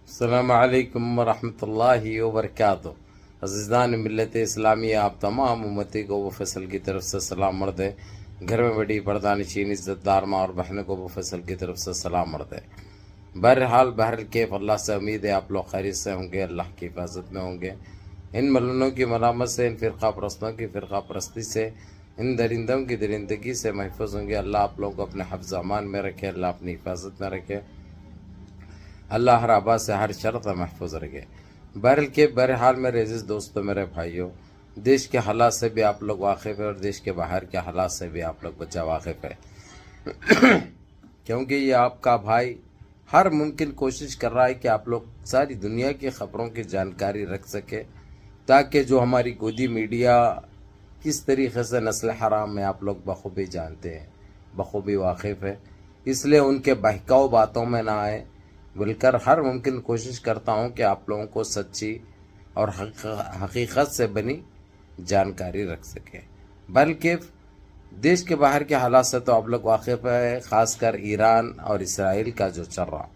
السلام علیکم ورحمۃ اللہ وبرکاتہ۔ عزیزان ملت اسلامی، آپ تمام امتی کو وہ فیصل کی طرف سے سلام مرد ہے۔ گھر میں بڑی پردہ نشین عزت دار ماں اور بہنوں کو وہ فیصل کی طرف سے سلام مرد ہے۔ بہرحال بہرکیف اللہ سے امید ہے آپ لوگ خیریت سے ہوں گے، اللہ کی حفاظت میں ہوں گے۔ ان ملونوں کی ملامت سے، ان فرقہ پرستوں کی فرقہ پرستی سے، ان درندوں کی درندگی سے محفوظ ہوں گے۔ اللہ آپ لوگوں کو اپنے حفظ امان میں رکھے، اللہ اپنی حفاظت میں رکھے، اللہ ہر آباد سے ہر شر سے محفوظ رکھے۔ بہرحال میرے عزیز دوستو، میرے بھائیوں، دیش کے حالات سے بھی آپ لوگ واقف ہیں اور دیش کے باہر کے حالات سے بھی آپ لوگ بچہ واقف ہے، کیونکہ یہ آپ کا بھائی ہر ممکن کوشش کر رہا ہے کہ آپ لوگ ساری دنیا کی خبروں کی جانکاری رکھ سکے، تاکہ جو ہماری گودی میڈیا کس طریقے سے نسل حرام میں آپ لوگ بخوبی جانتے ہیں، بخوبی واقف ہے، اس لیے ان کے بہکاؤ باتوں میں نہ آئے، بول کر ہر ممکن کوشش کرتا ہوں کہ آپ لوگوں کو سچی اور حقیقت سے بنی جانکاری رکھ سکے۔ بلکہ دیش کے باہر کے حالات سے تو آپ لوگ واقف ہے، خاص کر ایران اور اسرائیل کا جو چل رہا۔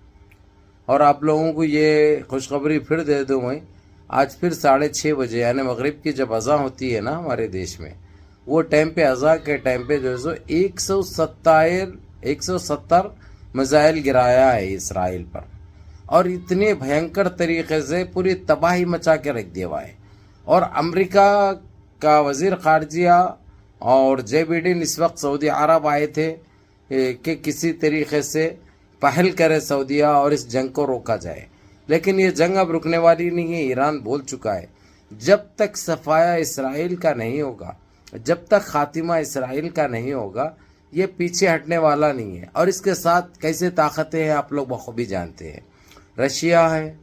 اور آپ لوگوں کو یہ خوشخبری پھر دے دوں میں، آج پھر 6:30 بجے یعنی مغرب کی جب اذان ہوتی ہے نا ہمارے دیش میں، وہ ٹائم پہ اذان کے ٹائم پہ جو ہے 170 میزائل گرایا ہے اسرائیل پر، اور اتنے بھینکر طریقے سے پوری تباہی مچا کے رکھ دیا ہوا ہے۔ اور امریکہ کا وزیر خارجہ اور جے بائیڈن اس وقت سعودی عرب آئے تھے کہ کسی طریقے سے پہل کرے سعودیہ اور اس جنگ کو روکا جائے، لیکن یہ جنگ اب رکنے والی نہیں ہے۔ ایران بول چکا ہے جب تک صفایا اسرائیل کا نہیں ہوگا، جب تک خاتمہ اسرائیل کا نہیں ہوگا، یہ پیچھے ہٹنے والا نہیں ہے۔ اور اس کے ساتھ کیسے طاقتیں ہیں آپ لوگ بخوبی جانتے ہیں، رشیا ہے،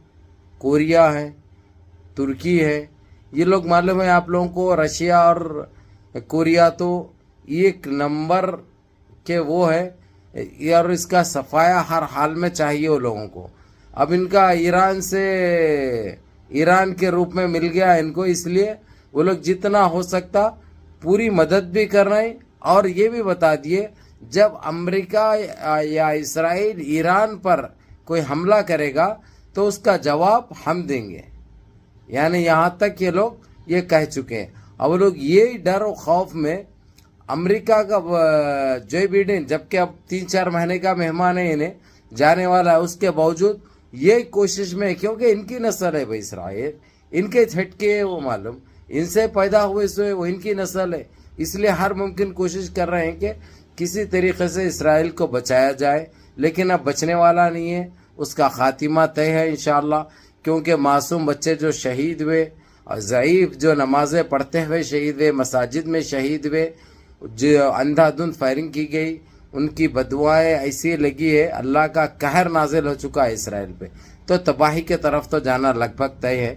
کوریا ہے، ترکی ہے، یہ لوگ معلوم ہے آپ لوگوں کو۔ رشیا اور کوریا تو ایک نمبر کے وہ ہے، اور اس کا صفایا ہر حال میں چاہیے وہ لوگوں کو۔ اب ان کا ایران سے، ایران کے روپ میں مل گیا ان کو، اس لیے وہ لوگ جتنا ہو سکتا پوری مدد بھی کر رہے ہیں۔ اور یہ بھی بتا دیے جب امریکہ یا اسرائیل ایران پر کوئی حملہ کرے گا تو اس کا جواب ہم دیں گے، یعنی یہاں تک یہ لوگ یہ کہہ چکے ہیں۔ اب لوگ یہ ڈر و خوف میں امریکہ کا جو بائیڈن، جبکہ اب 3-4 مہینے کا مہمان ہے، انہیں جانے والا ہے، اس کے باوجود یہ کوشش میں، کیونکہ ان کی نسل ہے بھائی اسرائیل، ان کے جھٹکے ہیں وہ معلوم، ان سے پیدا ہوئے سوئے وہ ان کی نسل ہے، اس لیے ہر ممکن کوشش کر رہے ہیں کہ کسی طریقے سے اسرائیل کو بچایا جائے، لیکن اب بچنے والا نہیں ہے، اس کا خاتمہ طے ہے انشاءاللہ، کیونکہ معصوم بچے جو شہید ہوئے، اور ضعیف جو نمازیں پڑھتے ہوئے شہید ہوئے، مساجد میں شہید ہوئے، جو اندھا دھند فائرنگ کی گئی، ان کی بددعائیں ایسی لگی ہے، اللہ کا قہر نازل ہو چکا ہے اسرائیل پہ، تو تباہی کے طرف تو جانا لگ بھگ طے ہے۔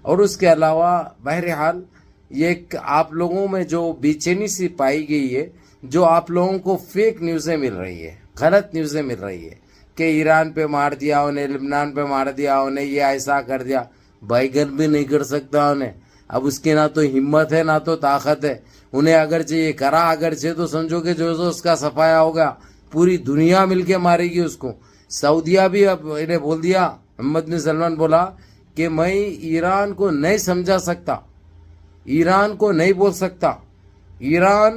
اور اس کے علاوہ بہرحال یہ آپ لوگوں میں جو بے چینی سی پائی گئی ہے، جو آپ لوگوں کو فیک نیوزیں مل رہی ہے، غلط نیوزیں مل رہی ہے کہ ایران پہ مار دیا انہیں، لبنان پہ مار دیا انہیں، یہ ایسا کر دیا، بائیگن بھی نہیں کر سکتا انہیں، اب اس کی نہ تو ہمت ہے نہ تو طاقت ہے، انہیں اگرچہ یہ کرا، اگرچہ تو سمجھو کہ جو اس کا صفایا ہوگا پوری دنیا مل کے مارے گی اس کو۔ سعودیہ بھی اب انہیں بول دیا، محمد بن سلمان بولا کہ میں ایران کو نہیں سمجھا سکتا، ایران کو نہیں بول سکتا، ایران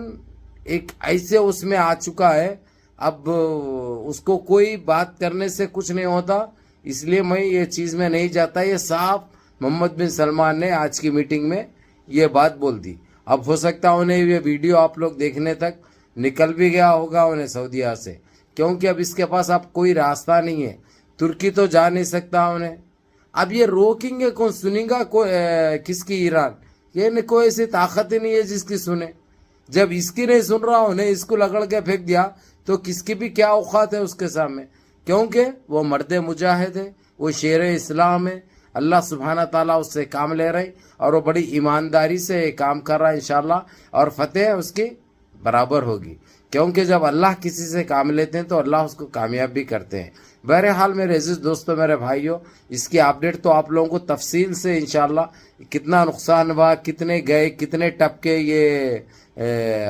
ایک ایسے اس میں آ چکا ہے، اب اس کو کوئی بات کرنے سے کچھ نہیں ہوتا، اس لیے میں یہ چیز میں نہیں جاتا۔ یہ صاحب محمد بن سلمان نے آج کی میٹنگ میں یہ بات بول دی۔ اب ہو سکتا انہیں یہ ویڈیو آپ لوگ دیکھنے تک نکل بھی گیا ہوگا انہیں سعودیہ سے، کیونکہ اب اس کے پاس اب کوئی راستہ نہیں ہے، ترکی تو جا نہیں سکتا انہیں۔ اب یہ روکیں گے کون، سنیں گا کس کی، ایران؟ یہ کوئی ایسی طاقت ہی نہیں ہے جس کی سنے۔ جب اس کی نہیں سن رہا انہیں، اس کو لگڑ کے پھینک دیا تو کس کی بھی کیا اوقات ہے اس کے سامنے، کیونکہ وہ مرد مجاہد ہے، وہ شیر اسلام ہے، اللہ سبحانہ تعالیٰ اس سے کام لے رہے، اور وہ بڑی ایمانداری سے کام کر رہا ہے انشاءاللہ، اور فتح اس کی برابر ہوگی، کیونکہ جب اللہ کسی سے کام لیتے ہیں تو اللہ اس کو کامیاب بھی کرتے ہیں۔ بہرحال میرے عزیز دوستو، میرے بھائیوں، اس کی اپڈیٹ تو آپ لوگوں کو تفصیل سے انشاءاللہ کتنا نقصان ہوا، کتنے گئے، کتنے ٹپکے یہ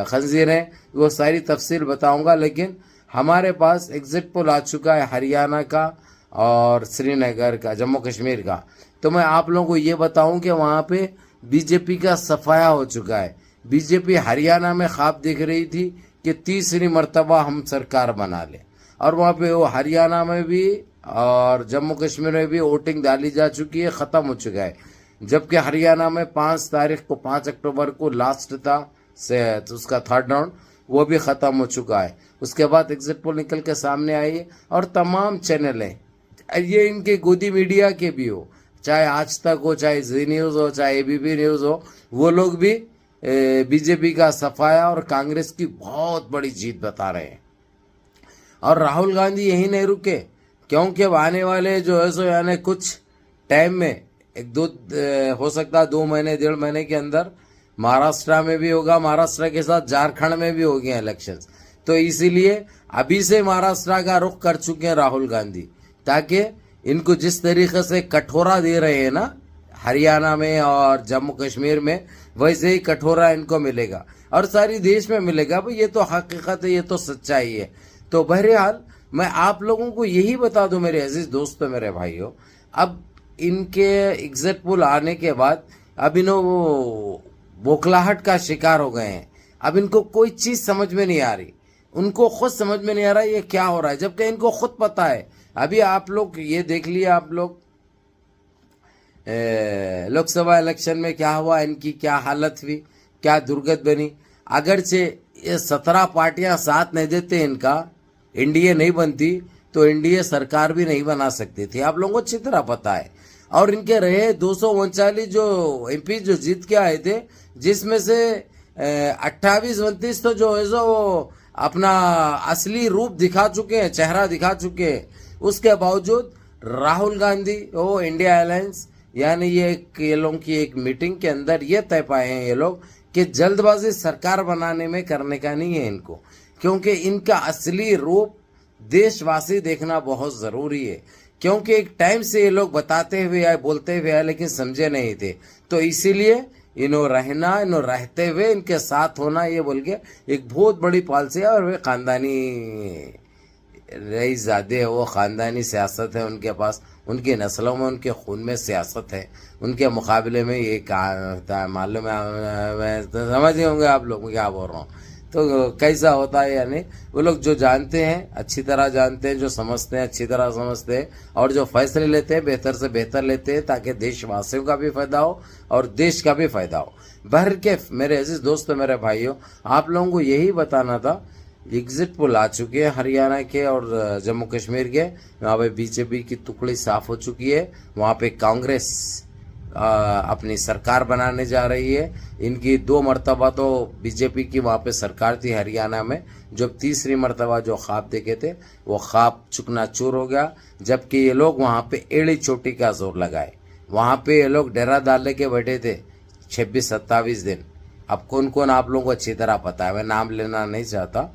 خنزیر ہیں، وہ ساری تفصیل بتاؤں گا۔ لیکن ہمارے پاس ایگزٹ پول آ چکا ہے ہریانہ کا اور سری نگر کا، جموں کشمیر کا، تو میں آپ لوگوں کو یہ بتاؤں کہ وہاں پہ بی جے پی کا صفایا ہو چکا ہے. بی جے پی ہریانہ میں خواب دیکھ رہی تھی کہ تیسری مرتبہ ہم سرکار بنا لیں، اور وہاں پہ وہ ہریانہ میں بھی اور جموں کشمیر میں بھی ووٹنگ ڈالی جا چکی ہے، ختم ہو چکا ہے. جبکہ ہریانہ میں 5 اکتوبر کو لاسٹ تھا اس کا تھرڈ راؤنڈ، وہ بھی ختم ہو چکا ہے. اس کے بعد ایگزٹ پول نکل کے سامنے آئی ہے، اور تمام چینل ہیں، یہ ان کے گودی میڈیا کے بھی ہو، چاہے آج تک ہو، چاہے زی نیوز ہو، چاہے اے بی پی نیوز ہو، وہ لوگ بھی بی جے پی کا صفایا اور کانگریس کی بہت بڑی جیت بتا رہے ہیں. اور راہل گاندھی یہی نہیں رکے، کیونکہ اب آنے والے جو ہے سو یعنی کچھ ٹائم میں ہو سکتا ہے 2 مہینے 1.5 مہینے کے اندر مہاراشٹرا میں بھی ہوگا، مہاراشٹرا کے ساتھ جھارکھنڈ میں بھی ہو گئے الیکشنز. تو اسی لیے ابھی سے مہاراشٹرا کا رخ کر چکے ہیں راہل گاندھی، تاکہ ان کو جس طریقے سے کٹھورا دے رہے ہیں نا ہریانہ میں اور جموں کشمیر میں، ویسے ہی کٹھورا ان کو ملے گا اور ساری دیش میں ملے گا. یہ تو حقیقت ہے، یہ تو سچائی ہے. تو بہرحال میں آپ لوگوں کو یہی بتا دوں میرے عزیز دوستو، میرے بھائیو، اب ان کے ایگزٹ پول آنے کے بعد اب انہوں بوکھلاہٹ کا شکار ہو گئے ہیں. اب ان کو کوئی چیز سمجھ میں نہیں آ رہی، ان کو خود سمجھ میں نہیں آ رہا یہ کیا ہو رہا ہے، جبکہ ان کو خود پتا ہے. ابھی آپ لوگ یہ دیکھ لیے، آپ لوگ لوک سبھا الیکشن میں کیا ہوا، ان کی کیا حالت ہوئی، کیا درگت بنی. اگرچہ یہ 17 پارٹیاں ساتھ نہیں دیتے، ان کا انڈیا نہیں بنتی تو انڈیا سرکار بھی نہیں بنا سکتی تھی، آپ لوگوں کو اچھی طرح پتا ہے. اور ان کے رہے 239 جو ایم پی جو جیت کے آئے تھے، جس میں سے 28-29 تو جو ہے سو اپنا اصلی روپ دکھا چکے ہیں، چہرہ دکھا چکے ہیں. اس کے باوجود راہل گاندھی وہ انڈیا الائنس یعنی یہ لوگوں کی ایک میٹنگ کے اندر یہ طے پائے ہیں یہ لوگ کہ جلد بازی سرکار بنانے میں کرنے کا نہیں ہے ان کو، کیونکہ ان کا اصلی روپ دیش واسی دیکھنا بہت ضروری ہے. کیونکہ ایک ٹائم سے یہ لوگ بتاتے ہوئے آئے، بولتے ہوئے آئے، لیکن سمجھے نہیں تھے. تو اسی لیے انہوں رہتے ہوئے ان کے ساتھ ہونا یہ بول کے ایک بہت بڑی پالیسی ہے. اور وہ خاندانی رئیس زادے ہیں، وہ خاندانی سیاست ہے ان کے پاس، ان کی نسلوں میں، ان کے خون میں سیاست ہے. ان کے مقابلے میں یہ معلوم ہے، سمجھے ہوں گے آپ لوگ کیا بول رہا ہوں. تو کیسا ہوتا ہے، یعنی وہ لوگ جو جانتے ہیں اچھی طرح جانتے ہیں، جو سمجھتے ہیں اچھی طرح سمجھتے ہیں، اور جو فیصلے لیتے ہیں بہتر سے بہتر لیتے ہیں، تاکہ دیش واسیوں کا بھی فائدہ ہو اور دیش کا بھی فائدہ ہو. بہر کے میرے عزیز دوستو، میرے بھائیوں، آپ لوگوں کو یہی بتانا تھا. ایگزٹ پول آ چکے ہیں ہریانہ کے اور جموں کشمیر کے، وہاں پہ بی جے پی کی ٹکڑی صاف ہو چکی ہے. وہاں پہ کانگریس اپنی سرکار بنانے جا رہی ہے. ان کی 2 مرتبہ تو بی جے پی کی وہاں پہ سرکار تھی ہریانہ میں، جب تیسری مرتبہ جو خواب دیکھے تھے وہ خواب چکنا چور ہو گیا. جبکہ یہ لوگ وہاں پہ ایڑی چوٹی کا زور لگائے، وہاں پہ یہ لوگ ڈیرا ڈالنے کے بیٹھے تھے 26-27 دن. اب کون آپ لوگوں کو اچھی طرح پتا ہے، میں نام لینا نہیں چاہتا.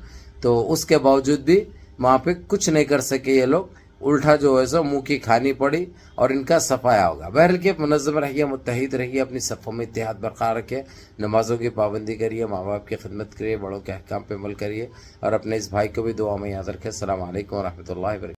تو اس کے باوجود بھی وہاں پہ کچھ نہیں کر سکے یہ لوگ، الٹا جو ہے سو منہ کی کھانی پڑی اور ان کا صفایا ہوگا. بہرحال کہ منظم رہیے، متحد رہیے، اپنی صفوں میں اتحاد برقرار رکھیں، نمازوں کی پابندی کریے، ماں باپ کی خدمت کریے، بڑوں کے احکام پہ عمل کریے، اور اپنے اس بھائی کو بھی دعا میں یاد رکھیں. السلام علیکم ورحمۃ اللہ وبرکاتہ.